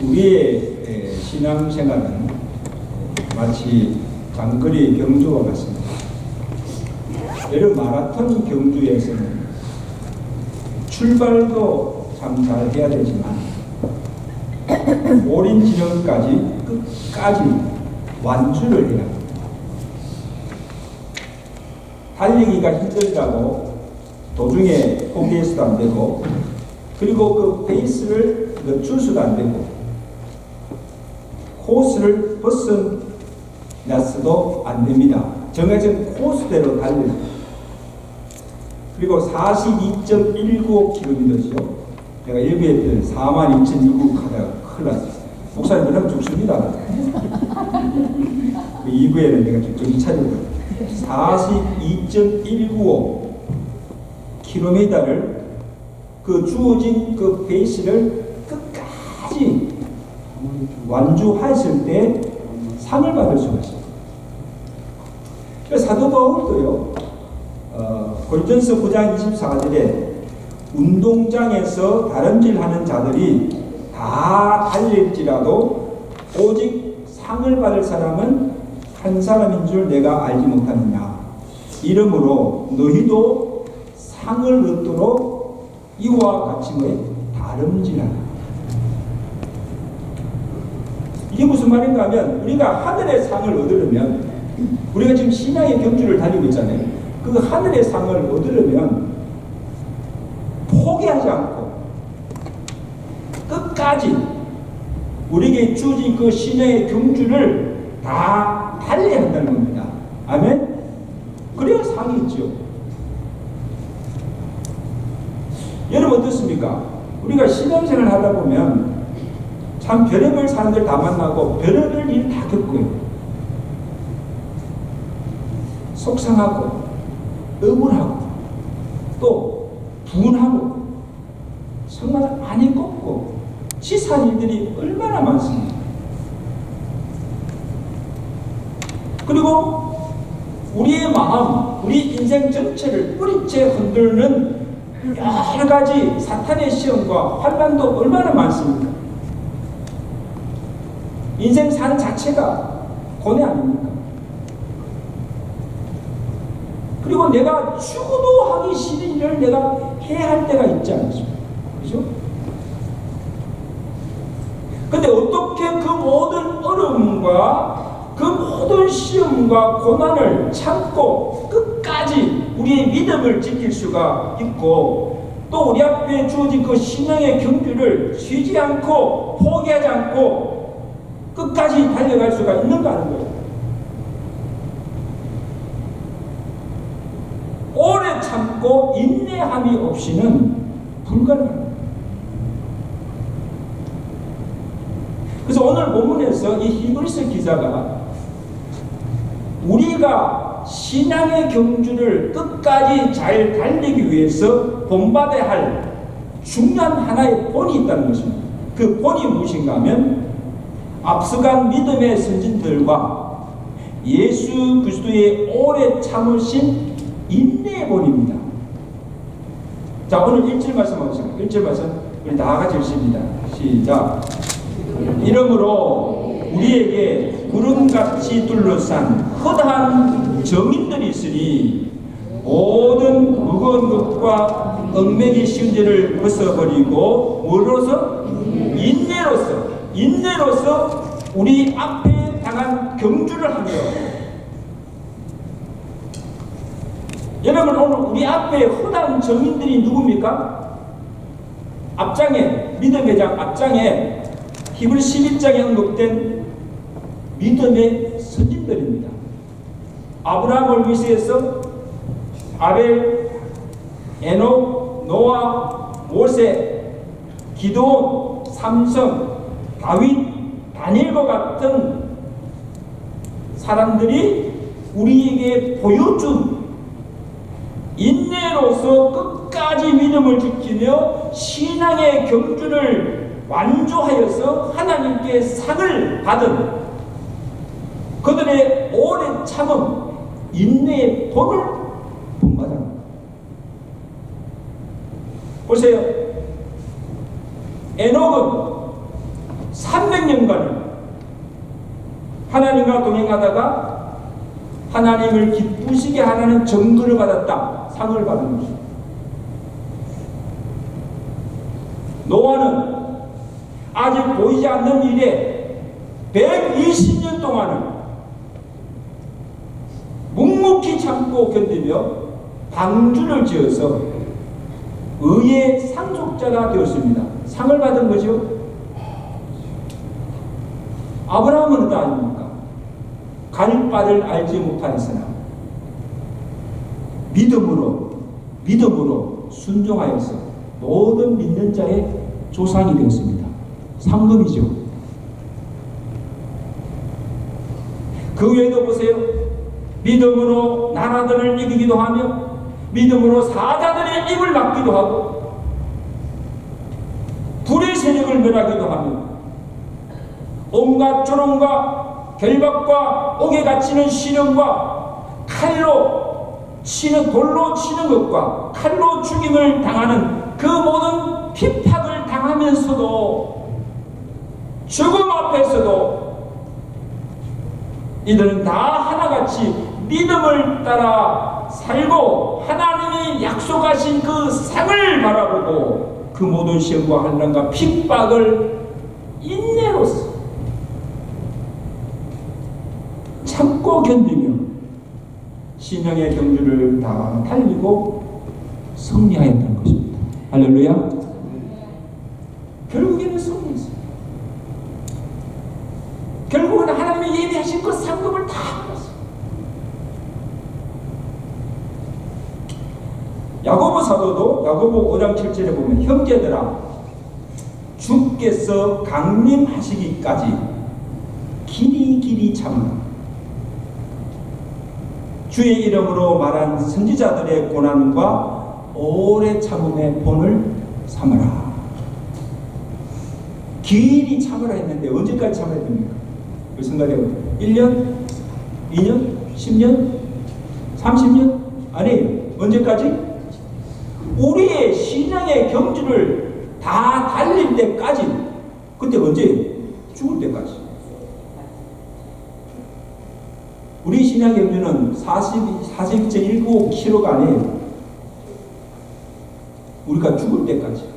우리의 신앙생활은 마치 장거리 경주와 같습니다. 예를 마라톤 경주에서는 출발도 참 잘 해야 되지만 오른 지점까지 끝까지 완주를 해야 합니다. 달리기가 힘들다고 도중에 포기해서도 안 되고, 그리고 그 페이스를 늦추서도 안 되고, 코스를 벗어났어도 안 됩니다. 정해진 코스대로 달립니다. 그리고 42.195km죠. 내가 일부에 42.195 하다가 큰일 났어요. 목사님 그러면 죽습니다. 2부에는 내가 정신 차리고 42.195km를 그 주어진 그 페이스를 끝까지 완주하였을 때 상을 받을 수가 있어요. 사도 바울도요, 고린도전서 9장 24절에 운동장에서 다름질하는 자들이 다 달릴지라도 오직 상을 받을 사람은 한 사람인 줄 내가 알지 못하느냐. 이러므로 너희도 상을 얻도록 이와 같이 다름질하라. 이게 무슨 말인가 하면, 우리가 하늘의 상을 얻으려면, 우리가 지금 신앙의 경주를 달리고 있잖아요. 그 하늘의 상을 얻으려면 포기하지 않고 끝까지 우리에게 주어진 그 신앙의 경주를 다 달려야 한다는 겁니다. 아멘? 그래야 상이 있죠. 여러분 어떻습니까? 우리가 신앙생활을 하다 보면 참 별의별 사람들 다 만나고 별의별 일 다 겪고요. 속상하고 억울하고 또 분하고 정말 안이 꺾고 치사한 일들이 얼마나 많습니다. 그리고 우리의 마음, 우리 인생 전체를 뿌리째 흔들는 여러 가지 사탄의 시험과 환난도 얼마나 많습니까? 인생 산 자체가 고뇌 아닙니까? 그리고 내가 죽어도 하기 싫은 일을 내가 해야 할 때가 있지 않습니까? 그죠? 근데 어떻게 그 모든 어려움과 그 모든 시험과 고난을 참고 끝까지 우리의 믿음을 지킬 수가 있고, 또 우리 앞에 주어진 그 신앙의 경주를 쉬지 않고 포기하지 않고 끝까지 달려갈 수가 있는가 하는 거예요. 오래 참고 인내함이 없이는 불가능합니다. 그래서 오늘 본문에서 이 히브리서 기자가 우리가 신앙의 경주를 끝까지 잘 달리기 위해서 본받아야 할 중요한 하나의 본이 있다는 것입니다. 그 본이 무엇인가 하면 앞서간 믿음의 선진들과 예수 그리스도의 오래 참으신 인내의 본입니다. 자, 오늘 1절 말씀 보겠습니다. 1절 말씀 우리 다 같이 읽습니다. 시작. 이러므로 우리에게 구름같이 둘러싼 허다한 정인들이 있으니 모든 무거운 것과 얽매기 쉬운 죄를 벗어버리고 뭐로서? 인내로서 우리 앞에 당한 경주를 하며, 여러분 오늘 우리 앞에 허다한 정인들이 누굽니까? 앞장에, 믿음의 장 앞장에 히브리 11장에 언급된 믿음의 선진들입니다. 아브라함을 위시해서 아벨, 에녹, 노아, 모세, 기드온, 삼성, 다윗, 다니엘과 같은 사람들이 우리에게 보여준 인내로서 끝까지 믿음을 지키며 신앙의 경주를 완주하여서 하나님께 상을 받은 그들의 오랜 참음, 인내의 본을 본받아. 보세요. 에녹은 300년간을 하나님과 동행하다가 하나님을 기쁘시게 하라는 증거를 받았다. 상을 받은 것입니다. 노아는 아직 보이지 않는 일에 120년 동안은 묵묵히 참고 견디며 방주를 지어서 의의 상속자가 되었습니다. 상을 받은 거죠. 아브라함은 어떠 아닙니까? 갈 바를 알지 못하였으나 믿음으로 순종하여서 모든 믿는 자의 조상이 되었습니다. 상급이죠. 그 외에도 보세요. 믿음으로 나라들을 이기기도 하며 믿음으로 사자들의 입을 막기도 하고 불의 세력을 멸하기도 하며 온갖 조롱과 결박과 옥에 갇히는 시련과 돌로 치는 것과 칼로 죽임을 당하는 그 모든 핍박을 당하면서도 죽음 앞에서도 이들은 다 하나같이 믿음을 따라 살고 하나님이 약속하신 그 상을 바라보고 그 모든 시험과 환난과 핍박을 인내로서 참고 견디며 신앙의 경주를 다 달리고 승리하였다는 것입니다. 할렐루야. 결국에는 승리했어요. 결국은 하나님이 예비하신 그 상급을 다 받았어요. 야고보 사도도 야고보 5장 7절에 보면 형제들아 주께서 강림하시기까지 길이 참으라. 주의 이름으로 말한 선지자들의 고난과 오래 참음의 본을 삼으라. 길이 참으라 했는데 언제까지 참아야 됩니까? 그 생각해요. 1년? 2년? 10년? 30년? 아니에요. 언제까지? 우리의 신앙의 경주를 다 달릴 때까지. 그때 언제? 죽을 때까지. 우리 신앙의 경주는 42.19km가 아니에요. 우리가 죽을 때까지.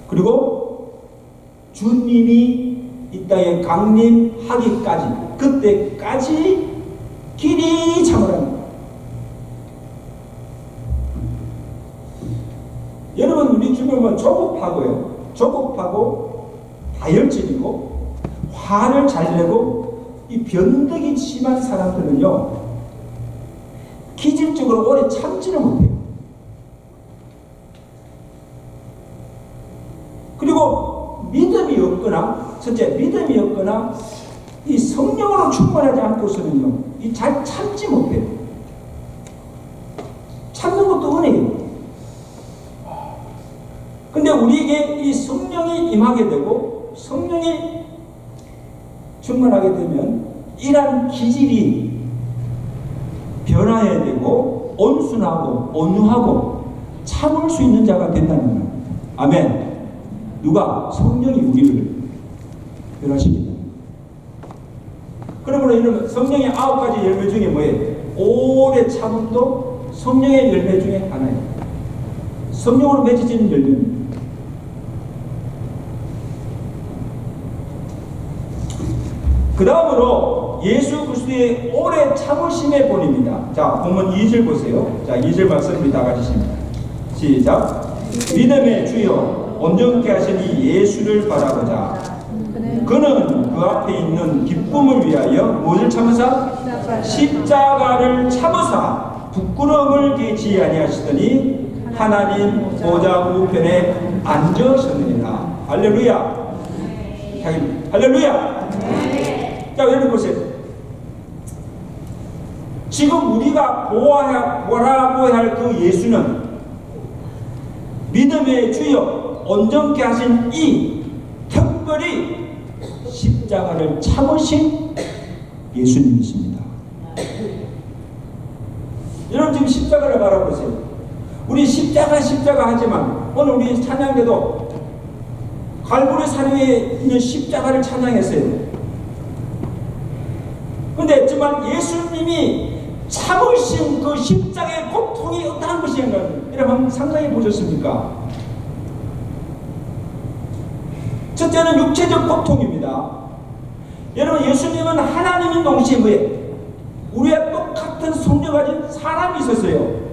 그리고 주님이 이 땅에 강림하기까지, 그때까지 길이 참으라는. 여러분, 우리 주변은 조급하고 다혈질이고 화를 잘 내고 이 변덕이 심한 사람들은요, 기질적으로 오래 참지를 못해요. 그리고 믿음이 없거나, 첫째 믿음이 없거나 이 성령으로 충만하지 않고서는요, 이 잘 참지 못해요. 참는 것도 은혜예요. 근데 우리에게 이 성령이 임하게 되고 성령이 충만하게 되면 이러한 기질이 변화해야 되고 온순하고 온유하고 참을 수 있는 자가 된다는 겁니다. 아멘. 누가? 성령이 우리를 변화시킨다. 그러므로 이런 성령의 9가지 열매 중에 뭐예요? 오래 참음도 성령의 열매 중에 하나예요. 성령으로 맺어지는 열매입니다. 그 다음으로 예수 그리스도의 오래 참으심의 본입니다. 자, 본문 2절 보세요. 자, 2절 말씀 다 가지십니다. 시작. 믿음의 주여 온전케 하신 이 예수를 바라보자. 그는 그 앞에 있는 기쁨을 위하여 무엇을 참으사? 십자가를 참으사 부끄러움을 개치 아니하시더니 하나님 보좌 우편에 앉으셨느니라. 할렐루야. 할렐루야. 자, 여러분 보세요. 지금 우리가 바라보아야 할 그 예수는 믿음의 주여 온전케 하신 이 특별히 십자가를 참으신 예수님이십니다. 여러분 지금 십자가를 바라보세요. 우리 십자가 하지만 오늘 우리 찬양에도 갈보리 사료에 있는 십자가를 찬양했어요. 그런데 정말 예수님이 참으신 그 십자가의 고통이 어떠한 것인가 여러분 상상해 보셨습니까? 첫째는 육체적 고통입니다. 여러분 예수님은 하나님인 동시에 우리와 똑같은 성령 가진 사람이 있었어요.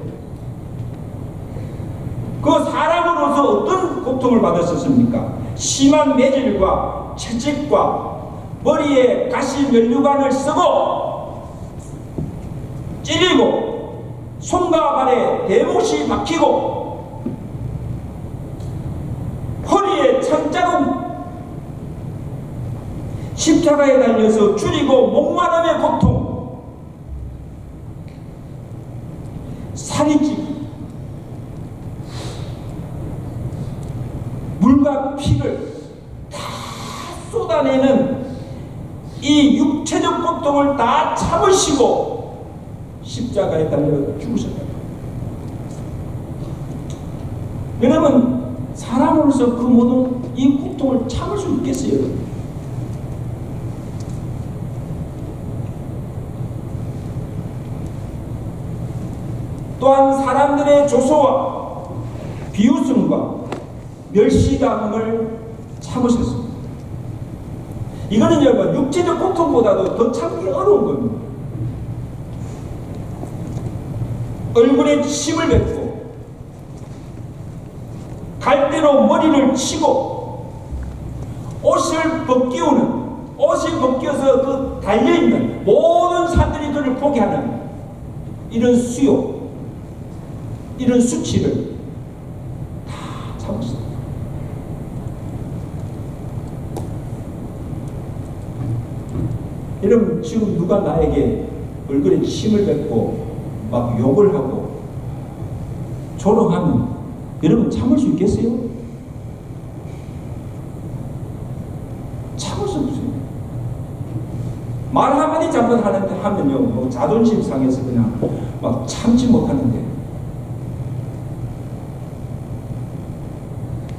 그 사람으로서 어떤 고통을 받았었습니까? 심한 매질과 채찍과 머리에 가시 면류관을 쓰고 찔리고 손과 발에 대못이 박히고 허리에 창자국 십자가에 달려서 줄이고 목마름의 고통 살이 찌고 물과 피를 다 쏟아내는 이 육체적 고통을 다 참으시고 십자가에 달려 죽으셨다. 여러분 사람으로서 그 모든 이 고통을 참을 수 있겠어요? 또한 사람들의 조소와 비웃음과 멸시당함을 참으셨습니다. 이거는 여러분 육체적 고통보다도 더 참기 어려운 겁니다. 얼굴에 침을 뱉고 갈대로 머리를 치고 옷을 벗겨서 그 달려있는 모든 사람들이 그를 보게 하는 이런 수요, 이런 수치를 다 참았습니다. 여러분 지금 누가 나에게 얼굴에 침을 뱉고 막 욕을 하고 조롱하면 여러분 참을 수 있겠어요? 참을 수 없어요. 말 한마디 잘못하면요 뭐 자존심 상해서 그냥 막 참지 못하는데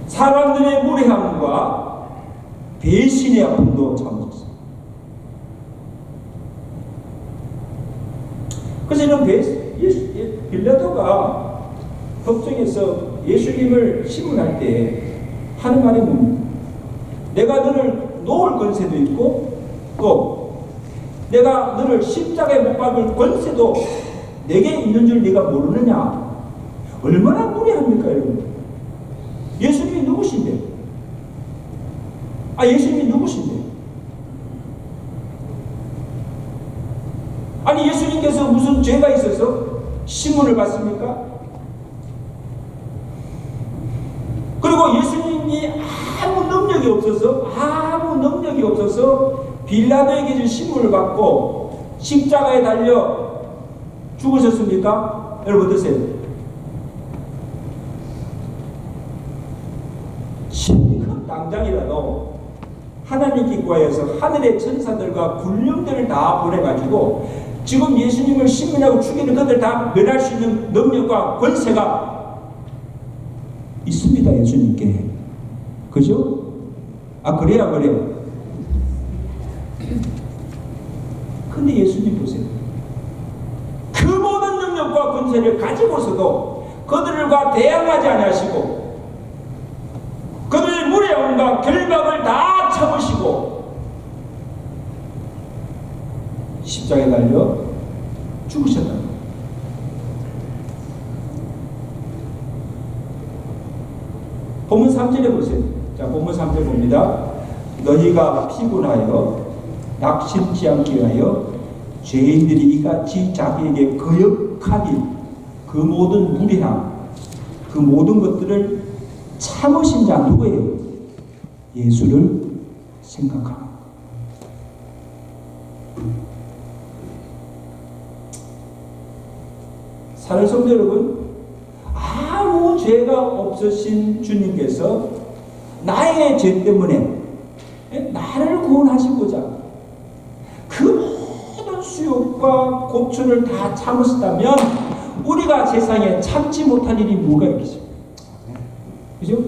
사람들의 무례함과 배신의 아픔도 참으셨어요. 그래서 이런 빌라도가 법정에서 예수님을 신문할 때 하는 말이 뭡니까? 내가 너를 놓을 권세도 있고 또 내가 너를 십자가에 못 박을 권세도 내게 있는 줄 네가 모르느냐? 얼마나 무례합니까 여러분? 예수님이 누구신데? 예수님이 누구신데? 아니 예수님께서 무슨 죄가 있어서 신문을 받습니까? 그리고 예수님이 아무 능력이 없어서 빌라도에게 준 신문을 받고 십자가에 달려 죽으셨습니까? 여러분 어떠세요? 당장이라도 하나님 기과에서 하늘의 천사들과 군령들을 다 보내가지고 지금 예수님을 신문하고 죽이는 것들 다 멸할 수 있는 능력과 권세가 있습니다. 예수님께. 그죠? 그래야 그래요. 근데 예수님 보세요. 그 모든 능력과 권세를 가지고서도 그들과 대항하지 아니하시고 그들의 무례함과 결박을 다 참으시고 십자가에 달려 죽으셨다. 본문 3절에 보세요. 자, 본문 3절 봅니다. 너희가 피곤하여 낙심치 않게 위하여 죄인들이 이같이 자기에게 거역하니 그 모든 무례함 그 모든 것들을 참으신 자 누구예요? 예수를 생각합니다. 사랑하는 성도 여러분, 아무 죄가 없으신 주님께서 나의 죄 때문에 나를 구원하시고자 그 모든 수욕과 고초를 다 참으셨다면 우리가 세상에 참지 못할 일이 뭐가 있겠어요? 그죠?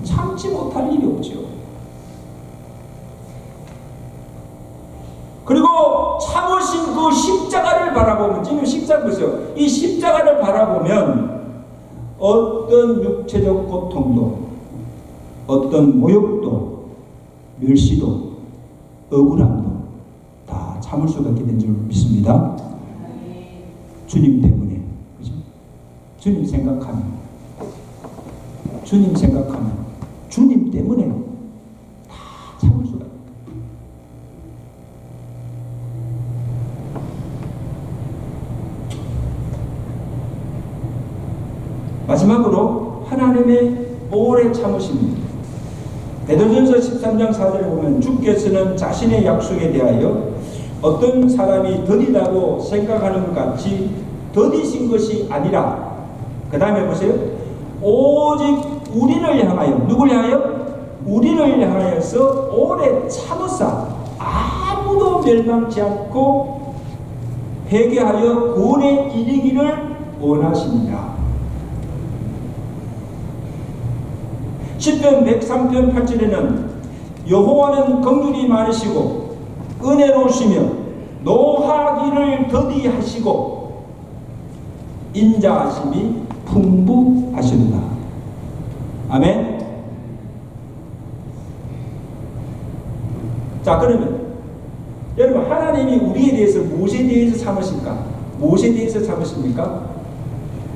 참지 못할 일이 없죠. 참으신 그 십자가를 바라보면, 지금 십자가 보세요. 이 십자가를 바라보면 어떤 육체적 고통도, 어떤 모욕도, 멸시도, 억울함도 다 참을 수가 있게 된 줄 믿습니다. 주님 때문에. 그죠? 주님 생각하면, 주님 생각하면, 주님 때문에 다 참을 수가 있다. 마지막으로 하나님의 오래 참으십니다. 베드로전서 13장 4절에 보면 주께서는 자신의 약속에 대하여 어떤 사람이 더디다고 생각하는 것 같이 더디신 것이 아니라, 그 다음에 보세요. 오직 우리를 향하여, 누굴 향하여? 우리를 향하여서 오래 참으사 아무도 멸망치 않고 회개하여 구원에 이르기를 원하십니다. 시편 103편 8절에는 여호와는 긍휼이 많으시고 은혜로우시며 노하기를 더디하시고 인자하심이 풍부하시도다. 아멘. 자, 그러면 여러분, 하나님이 우리에 대해서 무엇에 대해서 참으실까? 무엇에 대해서 참으십니까?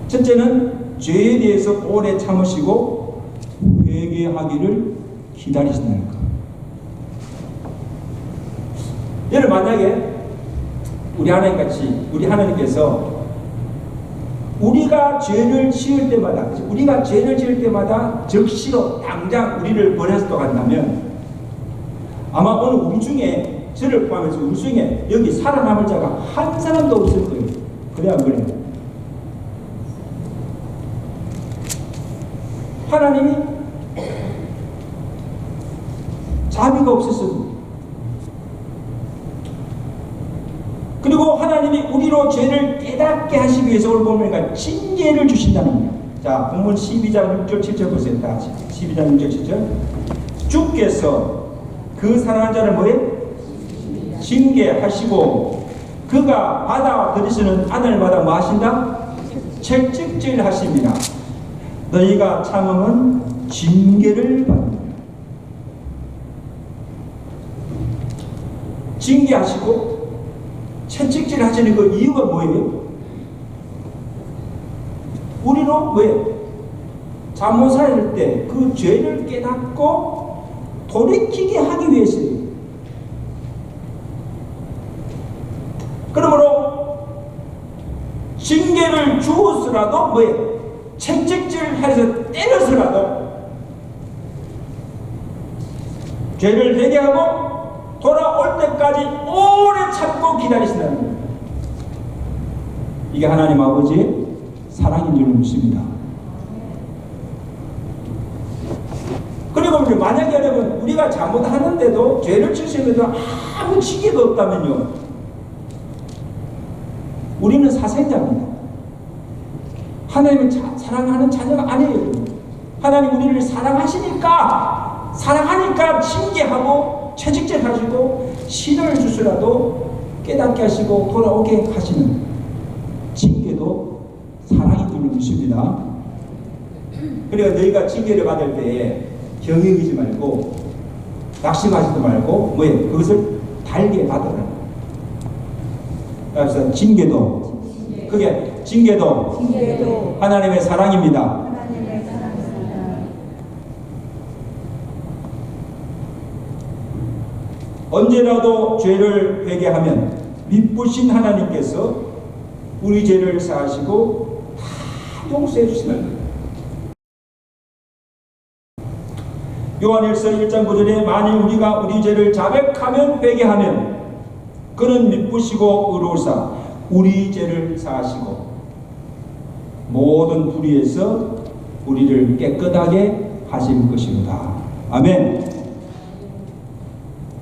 첫째는 죄에 대해서 오래 참으시고 회개하기를 기다리신다는 것. 여러분, 만약에 우리 하나님께서 우리가 죄를 지을 때마다 적시로 당장 우리를 버려서 간다면 아마 오늘 우리 중에, 저를 포함해서 우리 중에 여기 살아남을 자가 한 사람도 없을 거예요. 그래 안 그래요? 하나님이 자비가 없었습니다. 그리고 하나님이 우리로 죄를 깨닫게 하시기 위해서 오늘 보면 징계를 주신다는 거예요. 자, 본문 12장 6절 7절 보세요. 다 12장 6절 7절. 주께서 그 사랑하는 자를 뭐해? 징계하시고 그가 받아들이시는 아들마다 뭐 하신다? 채찍질 하십니다. 너희가 참으면 징계를 받는다. 징계하시고 채찍질 하시는 그 이유가 뭐예요? 우리로 왜? 잘못 살 때 그 죄를 깨닫고 돌이키게 하기 위해서예요. 그러므로 징계를 주었으라도 뭐예요? 채찍질 해서 때려서라도 죄를 회개하고 돌아올 때까지 오래 참고 기다리신다는 거예요. 이게 하나님 아버지의 사랑인 줄 믿습니다. 그리고 만약에 여러분 우리가 잘못하는데도 죄를 지으면서 아무 징계가 없다면요, 우리는 사생자입니다. 하나님을 사랑하는 자녀가 아니에요. 하나님 우리를 사랑하시니까 징계하고 채찍질 하시고 신을 주시라도 깨닫게 하시고 돌아오게 하시는 징계도 사랑인 줄 믿습니다. 그러니까 너희가 징계를 받을 때에 경영이지 말고 낙심하지도 말고 뭐예요? 그것을 달게 받으라. 그래서 징계도 하나님의 사랑입니다. 언제라도 죄를 회개하면 미쁘신 하나님께서 우리 죄를 사하시고 다 용서해 주시는 거예요. 요한일서 1장 9절에 만일 우리가 우리 죄를 자백하면 회개하면 그는 미쁘시고 의로우사 우리 죄를 사하시고 모든 불의에서 우리를 깨끗하게 하실 것이로다. 아멘.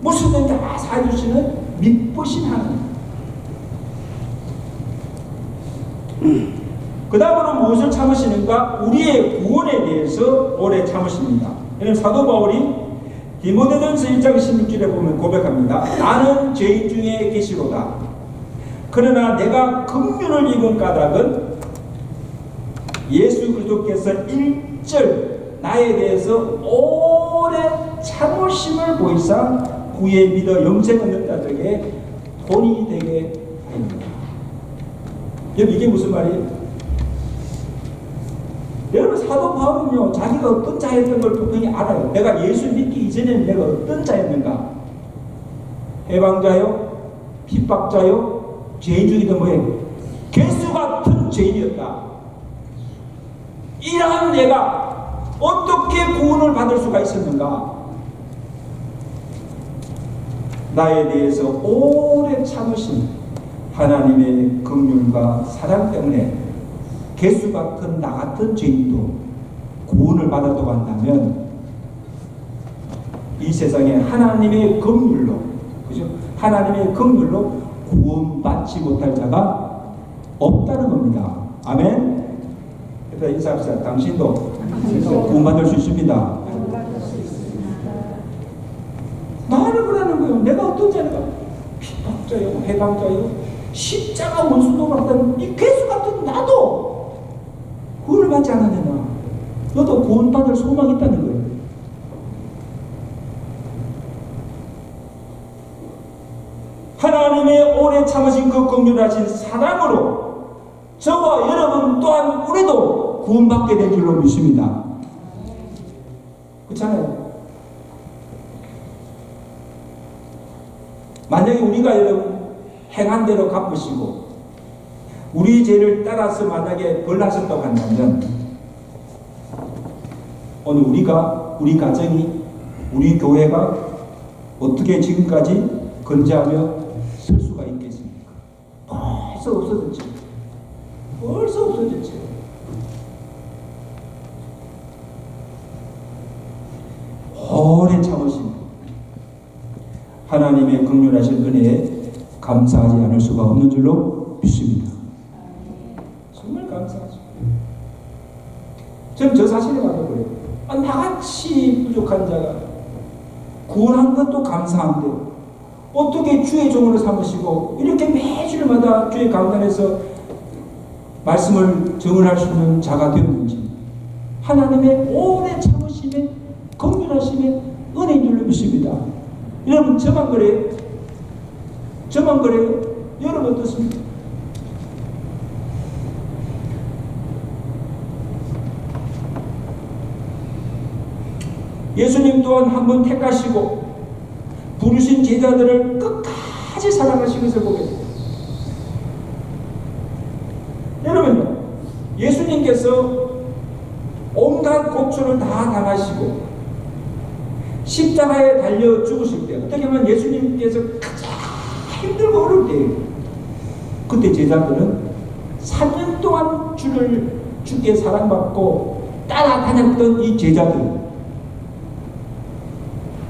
무엇이든 다 사해주시는 미쁘신 하나님. 그 다음으로 무엇을 참으시는가? 우리의 구원에 대해서 오래 참으십니다. 사도 바울이 디모데전서 1장 16절에 보면 고백합니다. 나는 죄인 중에 계시로다. 그러나 내가 긍휼을 입은 까닭은 예수 그리스도께서 1절 나에 대해서 오래 참으심을 보이사 구에 믿어 영생 얻는 자들에게 돈이 되게 하였다. 여러분 이게 무슨 말이에요? 여러분 사도 바울은요 자기가 어떤 자였던 걸 분명히 알아요. 내가 예수 믿기 이전에는 내가 어떤 자였는가? 해방자요? 핍박자요? 죄인 중에도 뭐예요? 괴수 같은 죄인이었다. 이러한 내가 어떻게 구원을 받을 수가 있었는가? 나에 대해서 오래 참으신 하나님의 긍휼과 사랑 때문에 개수 같은 나 같은 죄인도 구원을 받았다고 한다면 이 세상에 하나님의 긍휼로, 그죠? 하나님의 긍휼로 구원받지 못할 자가 없다는 겁니다. 아멘. 그래서 인사합시다. 당신도 구원받을 수 있습니다. 나를 그러는 거예요. 내가 어떤 자인가? 핍박자요, 해방자요, 십자가 원수도 받던 이 괴수 같은 나도 구원을 받지 않았느냐? 너도 구원받을 소망이 있다는 거예요. 하나님의 오래 참으신 그 긍휼하신 사랑으로 저와 여러분 또한 우리도 구원받게 될 줄로 믿습니다. 그렇잖아요. 만약에 우리가 여러분 행한 대로 갚으시고 우리 죄를 따라서 만약에 벌하셨다고 한다면 오늘 우리 가정이 우리 교회가 어떻게 지금까지 건재하며 설 수가 있겠습니까? 벌써 없어졌죠. 벌써 없어졌죠. 오래 참으신 하나님의 긍휼하신 은혜에 감사하지 않을 수가 없는 줄로 믿습니다. 정말 감사하죠. 저는 저 사실에 봐도 그래요. 나같이 부족한 자가 구원한 것도 감사한데 어떻게 주의 종으로 삼으시고 이렇게 매주일마다 주의 강단에서 말씀을 증언할 수 있는 자가 되었는지 하나님의 오래 참으심에 긍휼하심에 은혜인 줄로 믿습니다. 여러분 저만 그래요? 저만 그래요? 여러분 어떻습니까? 예수님 또한 한 번 택하시고 부르신 제자들을 끝까지 사랑하신 것을 보게 됩니다. 여러분요, 예수님께서 온갖 고초를 다 당하시고 십자가에 달려 죽으실 때 어떻게 보면 예수님께서 가장 힘들고 어려울 때예요. 그때 제자들은 3년 동안 주께 사랑받고 따라다녔던 이 제자들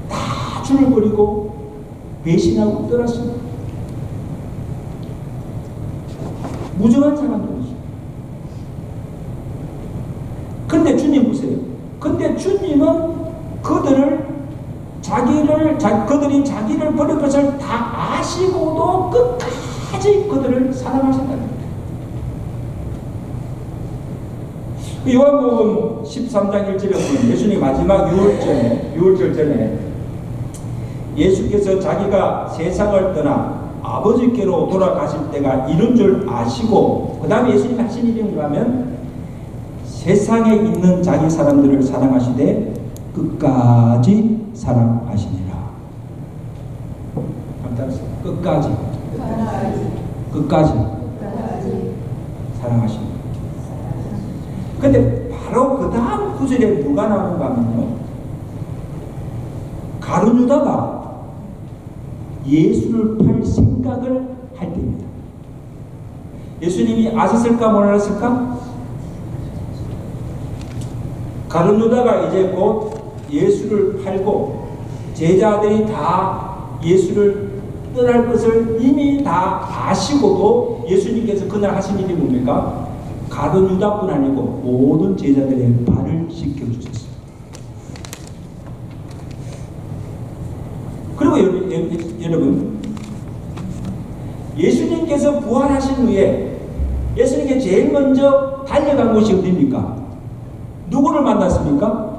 다 주를 버리고 배신하고 떠났습니다. 무정한 사람들이죠. 근데 주님 보세요. 근데 주님은 그들이 자기를 버릴 것을 다 아시고도 끝까지 그들을 사랑하셨다는 거예요. 요한복음 13장 1절에 보면 예수님 마지막 유월절 전에 예수께서 자기가 세상을 떠나 아버지께로 돌아가실 때가 이른 줄 아시고 그 다음에 예수님 하신 일이 뭐냐면 세상에 있는 자기 사람들을 사랑하시되 끝까지 사랑하시니라. 끝까지 사랑하시니라. 근데 바로 그 다음 구절에 누가 나오는가 하면요, 가룟 유다가 예수를 팔 생각을 할 때입니다. 예수님이 아셨을까 몰랐을까? 가룟 유다가 이제 곧 예수를 팔고 제자들이 다 예수를 떠날 것을 이미 다 아시고도 예수님께서 그날 하신 일이 뭡니까? 가룟 유다뿐 아니고 모든 제자들의 발을 씻겨주셨어요. 그리고 여러분, 예수님께서 부활하신 후에 예수님께 제일 먼저 달려간 곳이 어디입니까? 누구를 만났습니까?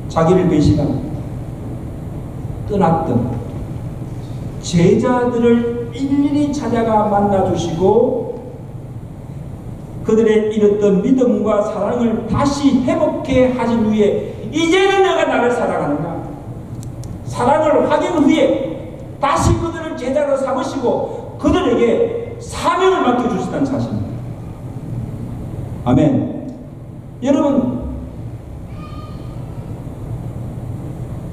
자기를 배신하고 떠났던 제자들을 일일이 찾아가 만나주시고 그들의 잃었던 믿음과 사랑을 다시 회복해 하신 후에 이제는 내가 나를 사랑하는가? 사랑을 확인 후에 다시 그들을 제자로 삼으시고 그들에게 사명을 맡겨주시다는 사실입니다. 아멘. 여러분,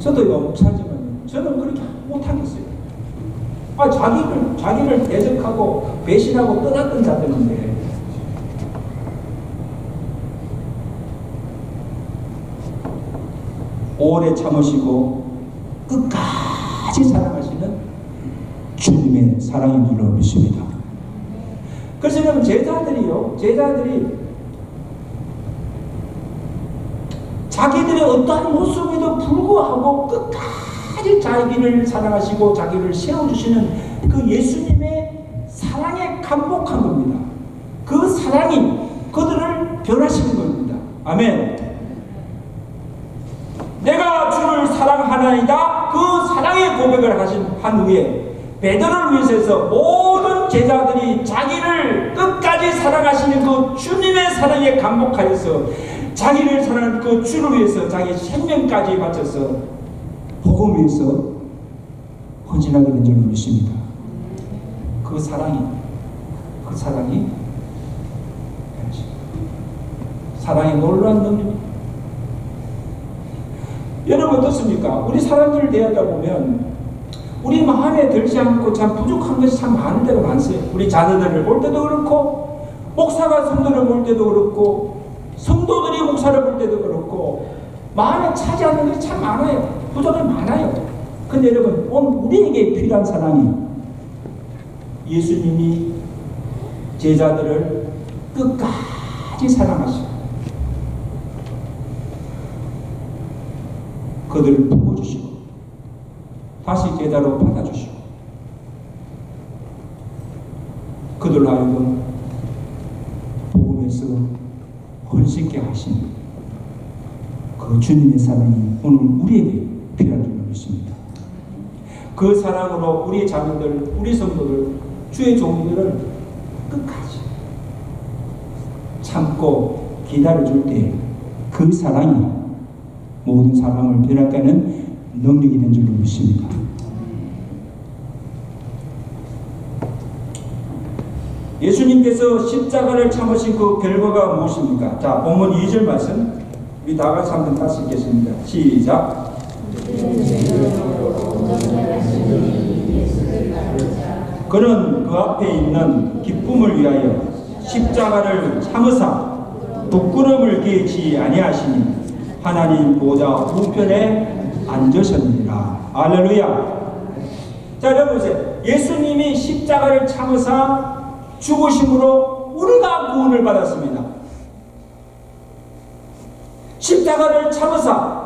저도 목사지만 저는 그렇게 못하겠어요. 자기를 대적하고 배신하고 떠났던 자들인데 오래 참으시고 끝까지 사랑하시는 주님의 사랑인 줄로 믿습니다. 그래서 여러분, 제자들이 자기들의 어떠한 모습에도 불구하고 끝까지 자기를 사랑하시고 자기를 세워주시는 그 예수님의 사랑에 감복한 겁니다. 그 사랑이 그들을 변화시키는 겁니다. 아멘. 내가 주를 사랑하나이다. 그 사랑의 고백을 한 후에 베드로를 위해서 모든 제자들이 자기를 끝까지 사랑하시는 그 주님의 사랑에 감복하여서 자기를 사랑하는 그 주를 위해서 자기 생명까지 바쳐서 복음을 위해서 헌신하게 된 줄로 믿습니다. 그 사랑이 놀라운 능력입니다. 여러분 어떻습니까? 우리 사람들을 대하다 보면 우리 마음에 들지 않고 참 부족한 것이 참 많은 데가 많어요. 우리 자녀들을 볼 때도 그렇고 목사가 성도를 볼 때도 그렇고 성도들이 목사를 볼 때도 그렇고 마음에 차지 않는 것이 참 많아요. 부족이 많아요. 근데 여러분, 우리에게 필요한 사랑이 예수님이 제자들을 끝까지 사랑하시고 그들을 품어주시고 다시 제자로 받아주시고 그들로 하여금 복음에서 헌신케 하신 그 주님의 사랑이 오늘 우리에게 필요한 줄 믿습니다. 그 사랑으로 우리 자녀들, 우리 성도들, 주의 종들을 끝까지 참고 기다려줄 때 그 사랑이 모든 사람을 변하게 하는 능력이 된 줄로 믿습니다. 예수님께서 십자가를 참으신 그 결과가 무엇입니까? 자, 본문 2절 말씀 우리 다 같이 한번 다시 읽겠습니다. 시작. 그는 그 앞에 있는 기쁨을 위하여 십자가를 참으사 부끄러움을 깨지 아니하시니 하나님 보좌 우편에 앉으셨느니라. 할렐루야. 자, 여러분 보세요. 예수님이 십자가를 참으사 죽으심으로 우리가 구원을 받았습니다. 십자가를 참으사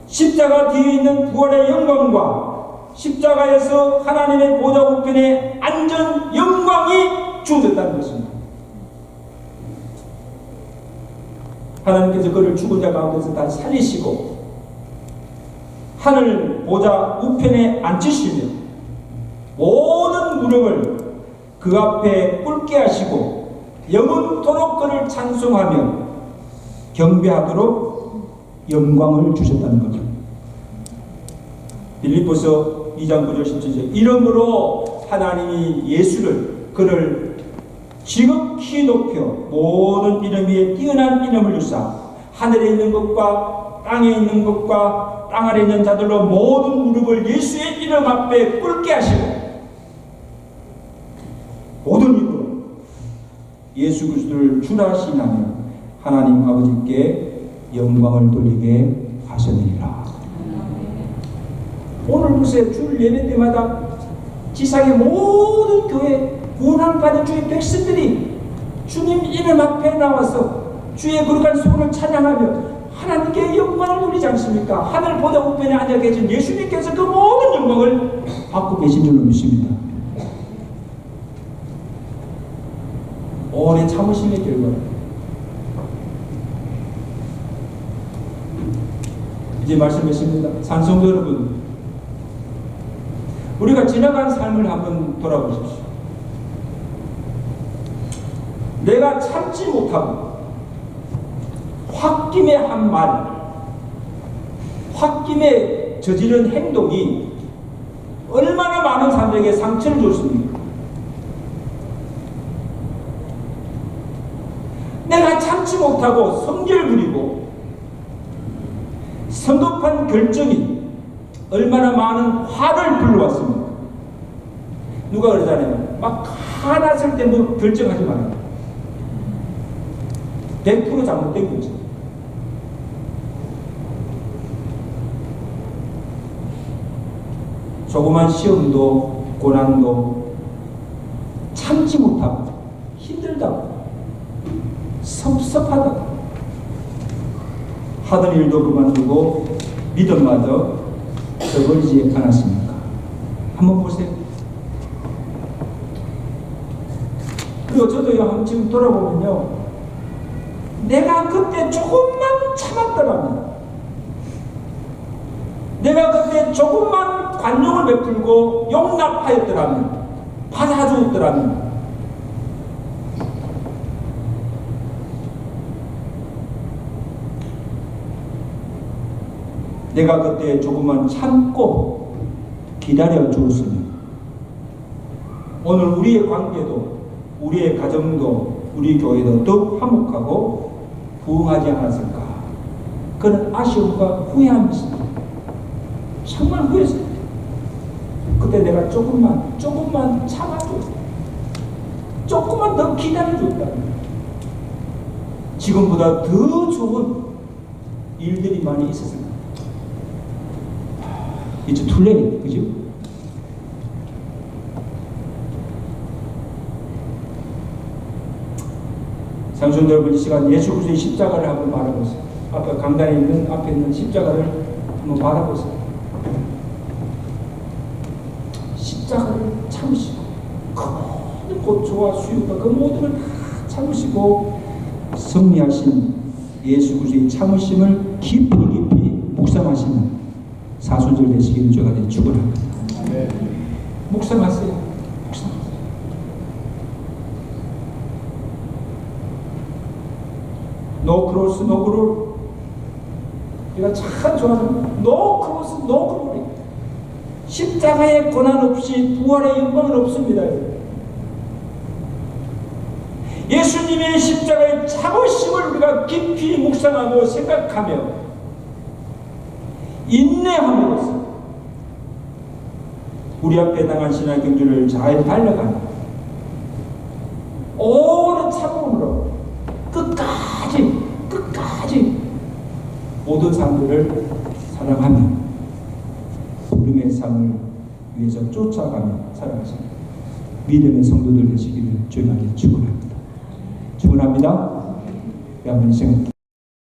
십자가 뒤에 있는 부활의 영광과 십자가에서 하나님의 보좌 우편에 앉은 영광이 주어졌다는 것입니다. 하나님께서 그를 죽은 자 가운데서 다시 살리시고 하늘 보좌 우편에 앉히시며 모든 무릎을 그 앞에 꿇게 하시고 영원토록 그를 찬송하며 경배하도록 영광을 주셨다는 거죠. 빌립보서 2장 9절 17절 이러므로 하나님이 예수를 그를 지극히 높여 모든 이름 위에 뛰어난 이름을 주사 하늘에 있는 것과 땅에 있는 것과 땅 아래 있는 자들로 모든 무릎을 예수의 이름 앞에 꿇게 하시고 모든 입으로 예수 그리스도를 주라 시인하며 하나님 아버지께 영광을 돌리게 하셨느니라. 오늘 보세요. 주일 예배 때마다 지상의 모든 교회 구원을 받은 주의 백성들이 주님 이름 앞에 나와서 주의 거룩한 소원을 찬양하며 하나님께 영광을 돌리지 않습니까? 하늘보다 우편에 앉아 계신 예수님께서 그 모든 영광을 받고 계신 줄로 믿습니다. 오래 참으심의 결과 이제 말씀했습니다. 산성도 여러분, 우리가 지나간 삶을 한번 돌아보십시오. 내가 참지 못하고 홧김에 한 말, 홧김에 저지른 행동이 얼마나 많은 사람들에게 상처를 줬습니까? 내가 참지 못하고 성질 부리고 성급한 결정이 얼마나 많은 화를 불러왔습니까? 누가 그러잖아요. 막 화났을 때 뭐 결정하지 마라. 100% 잘못된 거지. 조그만 시험도 고난도 참지 못하고 힘들다고 섭섭하다고 하던 일도 그만두고 믿음마저 저버리지 않았습니까? 한번 보세요. 그리고 저도요, 한번 지금 돌아보면요, 내가 그때 조금만 참았더라면, 내가 그때 조금만 관용을 베풀고 용납하였더라면, 받아주었더라면, 내가 그때 조금만 참고 기다려 주었으면 오늘 우리의 관계도, 우리의 가정도, 우리 교회도 더욱 화목하고 부흥하지 않았을까? 그런 아쉬움과 후회함이 있습니다. 정말 후회했어요. 그때 내가 조금만 참아줬다, 조금만 더 기다려줬다, 지금보다 더 좋은 일들이 많이 있었을 겁니다. 이제 툴레니, 그죠? 장성도 여러분, 이 시간 예수 그리스도의 십자가를 한번 바라보세요. 아까 강단에 있는, 앞에 있는 십자가를 한번 바라보세요. 십자가를 참으시고 큰 고초와 수유가 그 모든 걸 다 참으시고 승리하신 예수 그리스도의 참으심을 깊이 묵상하시는 사순절 되시기를 주가 축원합니다. 묵상하세요. 묵상하세요. 노 크로스 노 그롤. 제가 참 좋아하는 노 크로스 노 그롤. 십자가의 고난 없이 부활의 영광은 없습니다. 예수님의 십자가의 참으심을 우리가 깊이 묵상하고 생각하며 인내함으로써 우리 앞에 당한 신앙의 경주를 잘 달려가는 오랜 참음으로 끝까지 모든 사람들을 사랑하며 부름의 삶을 위해서 쫓아가며 살아가시는 믿음의 성도들 되시기를 주님께 축원합니다. 축원합니다. 한번 생각해